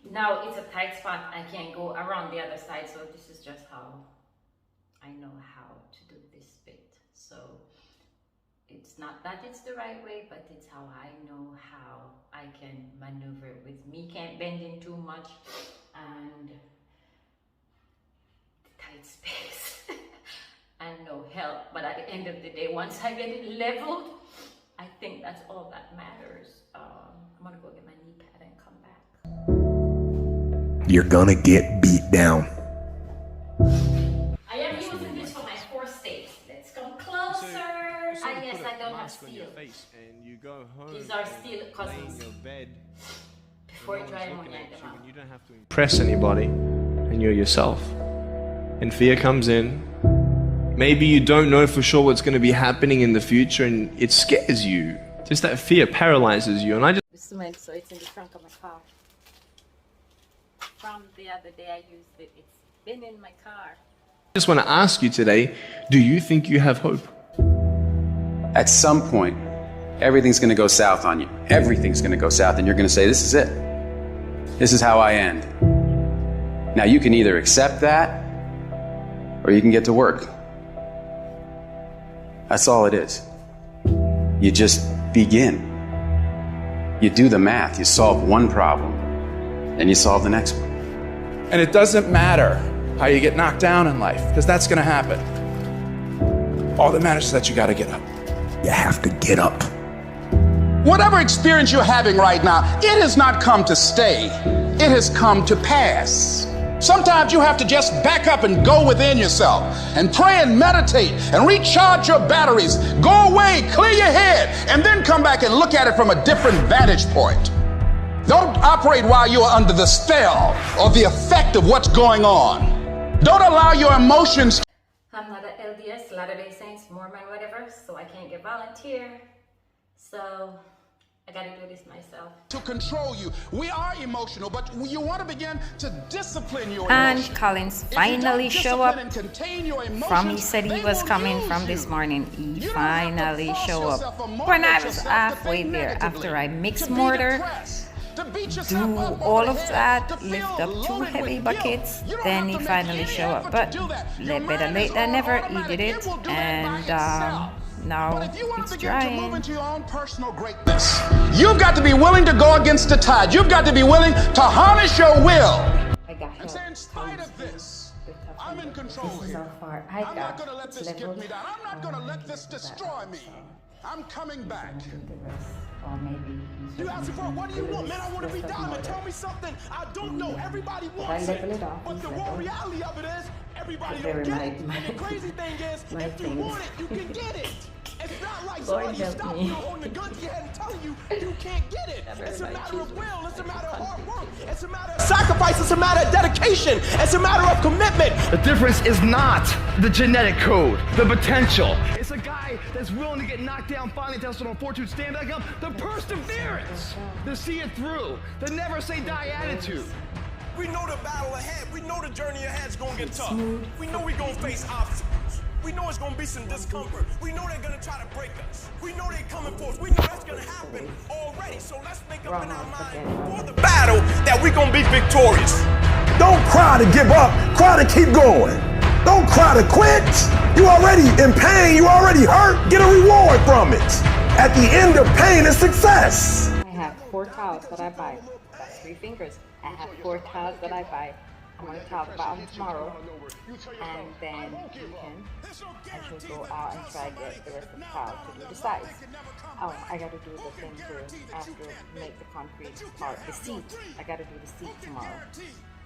Now it's a tight spot. I can't go around the other side, so this is just how I know how to do this bit. So it's not that it's the right way, but it's how I know how I can maneuver it with me can't bend in too much and tight space and no help. But at the end of the day, once I get it leveled, I think that's all that matters. I'm gonna go get my knee pad and come back. You're gonna get beat down. I am using this for my core state. Let's come closer. Yes, I don't have steel. These are steel cousins. Before you try them, you don't have to impress anybody, and you're yourself. And fear comes in. Maybe you don't know for sure what's going to be happening in the future, and it scares you. Just that fear paralyzes you. And I just cement, so it's in the trunk of my car. From the other day I used it. It's been in my car. just want to ask you today, do you think you have hope? At some point, everything's going to go south on you. Everything's going to go south, and you're going to say, this is it. This is how I end. Now, you can either accept that, or you can get to work. That's all it is. You just begin. You do the math. You solve one problem, and you solve the next one. And it doesn't matter how you get knocked down in life, because that's going to happen. All that matters is that you got to get up. You have to get up. Whatever experience you're having right now, it has not come to stay. It has come to pass. Sometimes you have to just back up and go within yourself and pray and meditate and recharge your batteries. Go away, clear your head, and then come back and look at it from a different vantage point. Don't operate while you are under the spell or the effect of what's going on. Don't allow your emotions. I'm not an LDS, Latter-day Saints, Mormon, whatever, so I can't get volunteer. So I gotta do this myself. To control you. We are emotional, but you want to begin to discipline your And emotions. Collins If you finally don't show discipline up and contain your emotions, from he said he they was will coming use from this you. morning. He You don't have to finally force show yourself or up. motivate When I was yourself to halfway think there negatively, after I to mixed be mortar, depressed, to beat do yourself up over all the of head, that, to feel lift up two loaded heavy with buckets, guilt. You don't then have he to make finally any show up. effort But to do that. Your better mind late is than all never, he automatic. did It it, will do that and by itself. now But if you want it's to begin to move drying. into your own personal greatness, you've got to be willing to go against the tide. You've got to be willing to harness your will. I got And say, in spite of this, I'm in control This is here. how far I I'm got. not going to let It's this get leveled. me down. I'm not going to let this destroy me. I'm coming back. Or maybe You ask me for what do you want? Man, I want to be diamond. Tell me something I don't know. Everybody wants it. level it off, But the it's raw leveled. reality of it is everybody Very don't get it. my- And the crazy thing is, my if you things. want it, you can get it. It's not like Lord somebody help stopping me. you holding a gun to your head and telling you you can't get it. It's a my matter of children. will. It's a matter of hard work. It's a matter of sacrifice. It's a matter of dedication. It's a matter of commitment. The difference is not the genetic code, the potential. It's a guy that's willing to get knocked down, finally tested on fortune, stand back up. The perseverance, the see it through, the never say die attitude. We know the battle ahead. We know the journey ahead is going to get tough. We know we're going to face obstacles. We know it's going to be some discomfort. We know they're going to try to break us. We know they're coming for us. We know that's going to happen already. So let's make up in our mind for the battle that we're going to be victorious. Don't cry to give up. Cry to keep going. Don't cry to quit. You already in pain. You already hurt. Get a reward from it. At the end of pain is success. I have 4 towels that I buy. That's 3 fingers. I have 4 towels that I buy. I'm going to talk about them tomorrow. And then weekend, I should go out and try to get the rest of the towel to do the size. I got to do the thing to after make the concrete part, the seat. I got to do the seat tomorrow.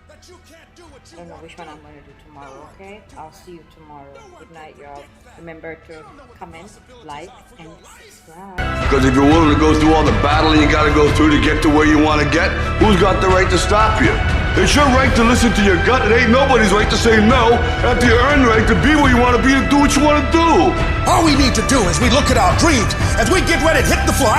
I don't know which one I'm going to do tomorrow, okay? I'll see you tomorrow. Good night, y'all. Remember to comment, like, and subscribe. Because if you're willing to go through all the battling you got to go through to get to where you want to get, who's got the right to stop you? It's your right to listen to your gut. It ain't nobody's right to say no after you earn the right to be where you want to be, to do what you want to do. All we need to do is we look at our dreams as we get ready to hit the floor.